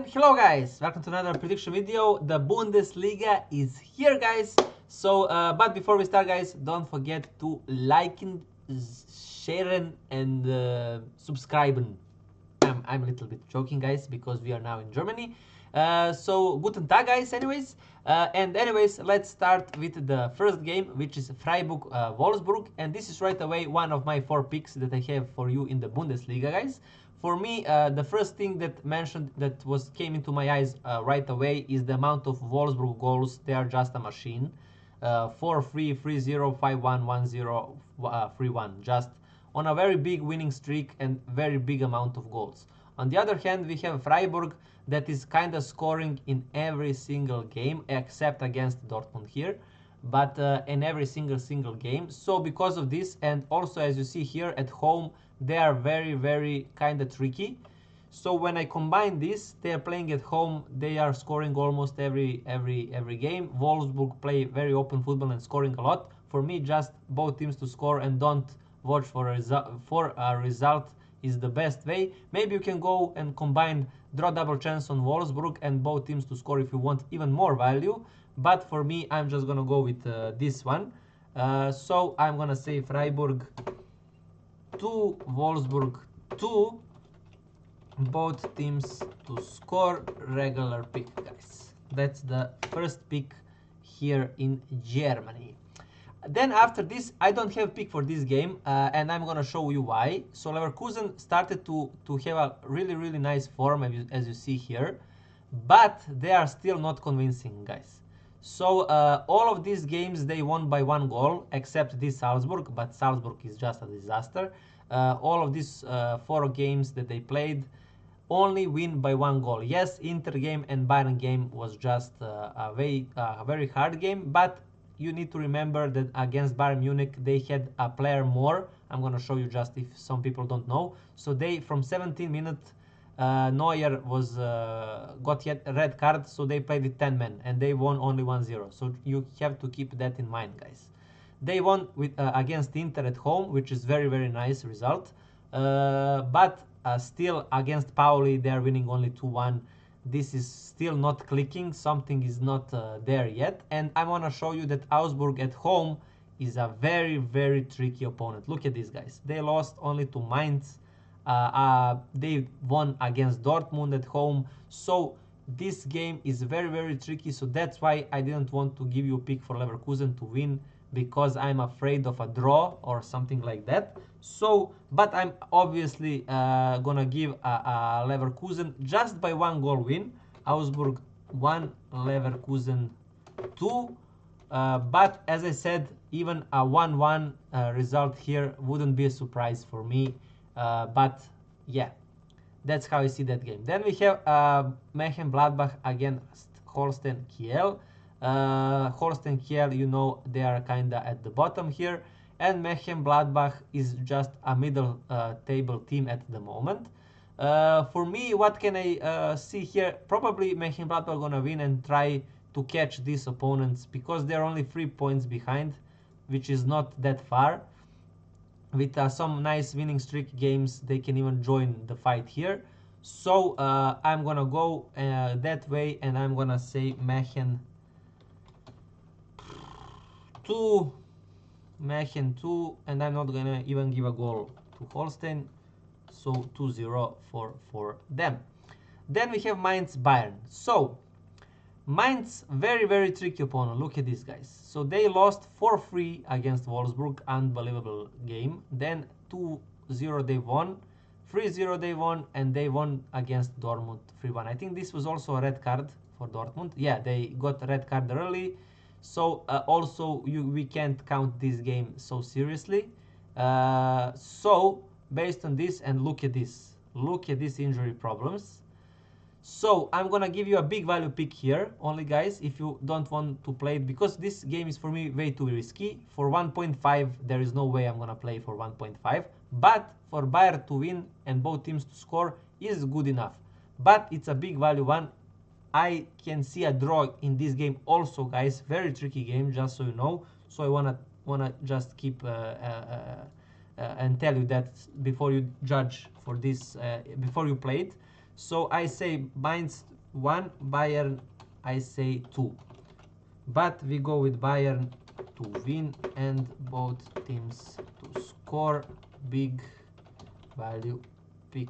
And hello guys, welcome to another prediction video. The Bundesliga is here guys. So but before we start guys, don't forget to like and share and subscribe. I'm a little bit joking guys because we are now in Germany. So guten Tag guys anyways. And anyways, let's start with the first game, which is Freiburg Wolfsburg, and this is right away one of my 4 picks that I have for you in the Bundesliga guys. For me, the first thing that came into my eyes right away is the amount of Wolfsburg goals. They are just a machine. 4-3, 3-0, 5-1, 1-0, 3-1. Just on a very big winning streak and very big amount of goals. On the other hand, we have Freiburg that is kind of scoring in every single game except against Dortmund here, but in every single game. So because of this, and also as you see here at home, they are very kind of tricky. So when I combine this, they are playing at home, they are scoring almost every game. Wolfsburg play very open football and scoring a lot. For me, just both teams to score and don't watch for a result is the best way. Maybe you can go and combine draw double chance on Wolfsburg and both teams to score if you want even more value. But for me, I'm just gonna go with this one. So I'm gonna say Freiburg 2, Wolfsburg 2, both teams to score, regular pick guys. That's the first pick here in Germany. Then after this, I don't have pick for this game, and I'm gonna show you why. So Leverkusen started to have a really nice form as you see here, but they are still not convincing guys. So all of these games they won by 1 goal except this Salzburg, but Salzburg is just a disaster. All of these 4 games that they played only win by 1 goal. Yes, Inter game and Bayern game was just a very hard game, but you need to remember that against Bayern Munich they had a player more. I'm gonna show you just if some people don't know. So they from 17 minutes Neuer was got yet a red card, so they played with 10 men and they won only 1-0. So you have to keep that in mind guys. They won with against Inter at home, which is very nice result, but still against Pauli they are winning only 2-1. This is still not clicking, something is not there yet. And I want to show you that Augsburg at home is a very tricky opponent. Look at these guys, they lost only to Mainz, they won against Dortmund at home. So this game is very tricky, so that's why I didn't want to give you a pick for Leverkusen to win, because I'm afraid of a draw or something like that. So, but I'm obviously gonna give a Leverkusen just by 1 goal win. Augsburg 1, Leverkusen 2. But as I said, even a 1-1 result here wouldn't be a surprise for me. But yeah, that's how I see that game. Then we have Mönchengladbach against Holstein Kiel. Holstein Kiel, you know, they are kinda at the bottom here, and Mönchengladbach is just a middle table team at the moment. For me, what can I see here? Probably Mönchengladbach gonna win and try to catch these opponents because they're only 3 points behind, which is not that far. With some nice winning streak games, they can even join the fight here. So I'm gonna go that way, and I'm gonna say Mönchen 2, and I'm not gonna even give a goal to Holstein, so 2-0 for them. Then we have Mainz Bayern. So Mainz, very tricky opponent. Look at these guys. So they lost 4-3 against Wolfsburg, unbelievable game. Then 2-0 they won, 3-0 they won, and they won against Dortmund 3-1. I think this was also a red card for Dortmund. Yeah, they got a red card early. So also we can't count this game so seriously. So based on this, and look at these injury problems. So I'm gonna give you a big value pick here only guys, if you don't want to play it, because this game is for me way too risky. For 1.5 there is no way I'm gonna play for 1.5, but for Bayern to win and both teams to score is good enough. But it's a big value one. I can see a draw in this game also guys, very tricky game, just so you know. So I wanna just keep and tell you that before you judge for this, before you play it. So I say Mainz 1, Bayern I say 2. But we go with Bayern to win and both teams to score. Big value pick.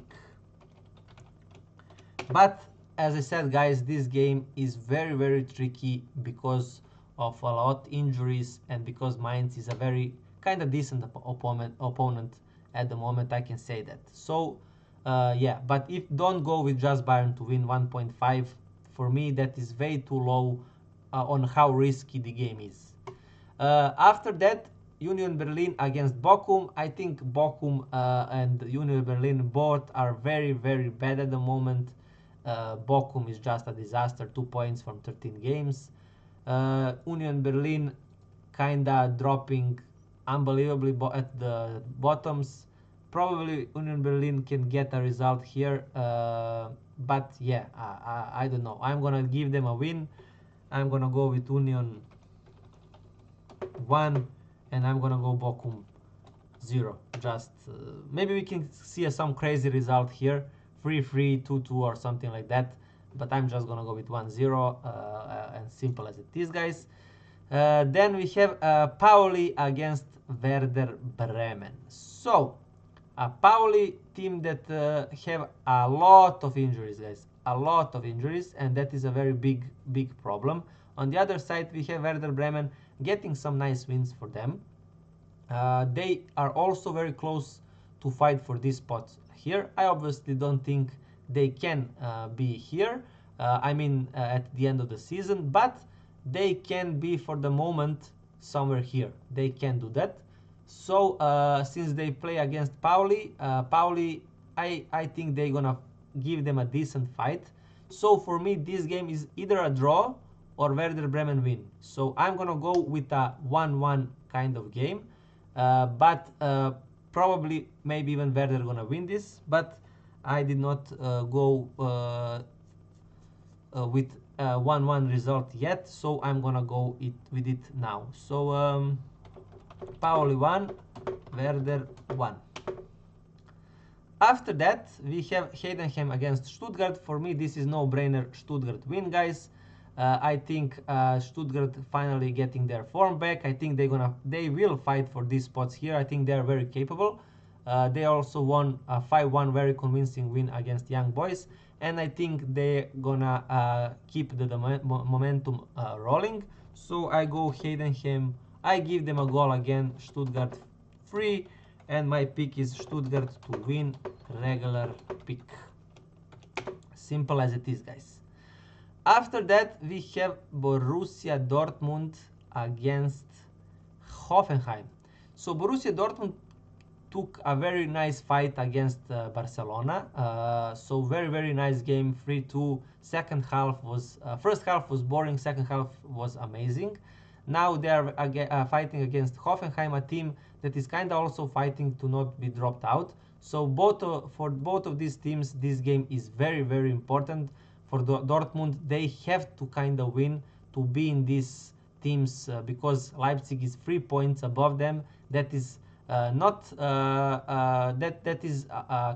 But as I said, guys, this game is very tricky because of a lot injuries and because Mainz is a very kind of decent opponent at the moment, I can say that. So yeah, but if don't go with just Bayern to win 1.5, for me that is way too low on how risky the game is. After that, Union Berlin against Bochum. I think Bochum and Union Berlin both are very bad at the moment. Bochum is just a disaster, 2 points from 13 games. Union Berlin kinda dropping unbelievably at the bottoms. Probably Union Berlin can get a result here, but yeah, I don't know. I'm gonna give them a win. I'm gonna go with Union 1 and I'm gonna go Bochum 0. Just maybe we can see some crazy result here, 3-3, 2-2 or something like that, but I'm just gonna go with 1-0 and simple as it is, guys. Then we have Pauli against Werder Bremen. So a Pauli team that have a lot of injuries, guys, a lot of injuries, and that is a very big problem. On the other side, we have Werder Bremen getting some nice wins for them. They are also very close to fight for this spot here. I obviously don't think they can be here, I mean at the end of the season, but they can be for the moment somewhere here. They can do that. So since they play against Pauli, I think they're gonna give them a decent fight. So for me, this game is either a draw or Werder Bremen win. So I'm gonna go with a 1-1 kind of game. But probably maybe even Werder gonna win this, but I did not go with 1-1 result yet, so I'm gonna go with it now. So Pauli 1, Werder 1. After that, we have Heidenheim against Stuttgart. For me, this is no-brainer. Stuttgart win, guys. I think Stuttgart finally getting their form back. I think they will fight for these spots here. I think they are very capable. They also won a 5-1 very convincing win against Young Boys, and I think they're gonna keep the momentum rolling. So I go Heidenheim. I give them a goal again. Stuttgart 3, and my pick is Stuttgart to win. Regular pick. Simple as it is, guys. After that, we have Borussia Dortmund against Hoffenheim. So Borussia Dortmund took a very nice fight against Barcelona. So very nice game, 3-2. Second half was first half was boring. Second half was amazing. Now they are fighting against Hoffenheim, a team that is kind of also fighting to not be dropped out. So for both of these teams, this game is very important. For Dortmund, they have to kind of win to be in these teams because Leipzig is 3 points above them. That is not that is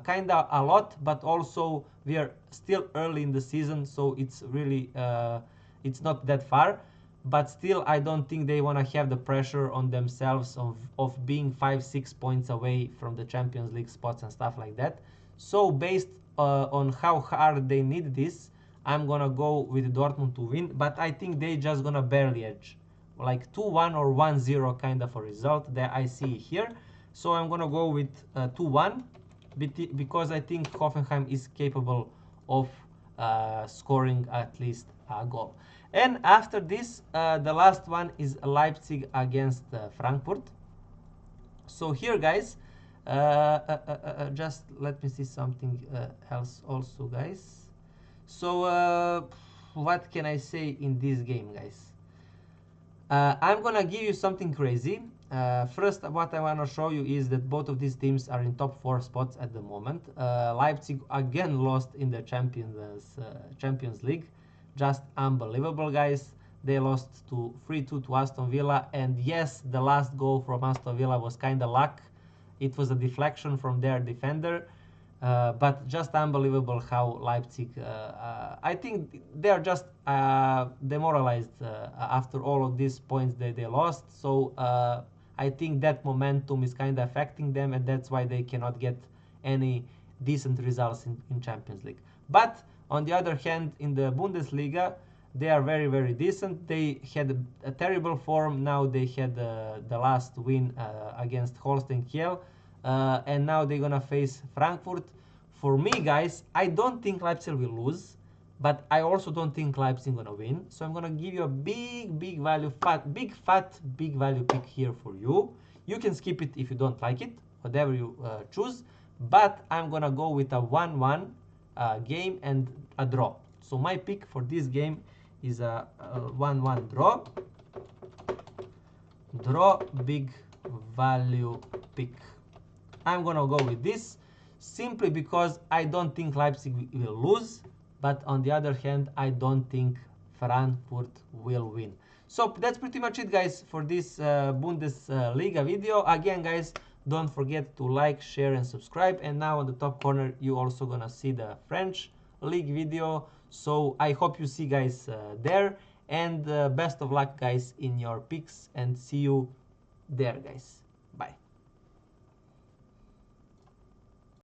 kind of a lot, but also we are still early in the season, so it's really it's not that far. But still, I don't think they want to have the pressure on themselves of being 5-6 points away from the Champions League spots and stuff like that. So based on how hard they need this, I'm gonna go with Dortmund to win, but I think they just gonna barely edge, like 2-1 or 1-0 kind of a result that I see here. So I'm gonna go with 2-1 because I think Hoffenheim is capable of scoring at least a goal. And after this, the last one is Leipzig against Frankfurt. So here, guys, just let me see something else also, guys. So what can I say in this game, guys? I'm gonna give you something crazy. First, what I want to show you is that both of these teams are in top 4 spots at the moment. Leipzig again lost in the Champions League. Just unbelievable, guys. They lost 3-2 to Aston Villa, and yes, the last goal from Aston Villa was kind of luck. It was a deflection from their defender. But just unbelievable how Leipzig, I think they are just demoralized after all of these points that they lost. So I think that momentum is kind of affecting them, and that's why they cannot get any decent results in Champions League. But on the other hand, in the Bundesliga, they are very, very decent. They had a terrible form. Now they had the last win against Holstein Kiel. And now they're gonna face Frankfurt. For me, guys, I don't think Leipzig will lose, but I also don't think Leipzig gonna win. So I'm gonna give you a big value, big value pick here for you. You can skip it if you don't like it, whatever you choose. But I'm gonna go with a 1-1 game and a draw. So my pick for this game is a 1-1 draw. Draw, big value pick. I'm gonna go with this simply because I don't think Leipzig will lose, but on the other hand, I don't think Frankfurt will win. So that's pretty much it, guys, for this Bundesliga video. Again, guys, don't forget to like, share, and subscribe. And now on the top corner, you also gonna see the French League video. So I hope you see, guys, there. And best of luck, guys, in your picks, and see you there, guys. Bye.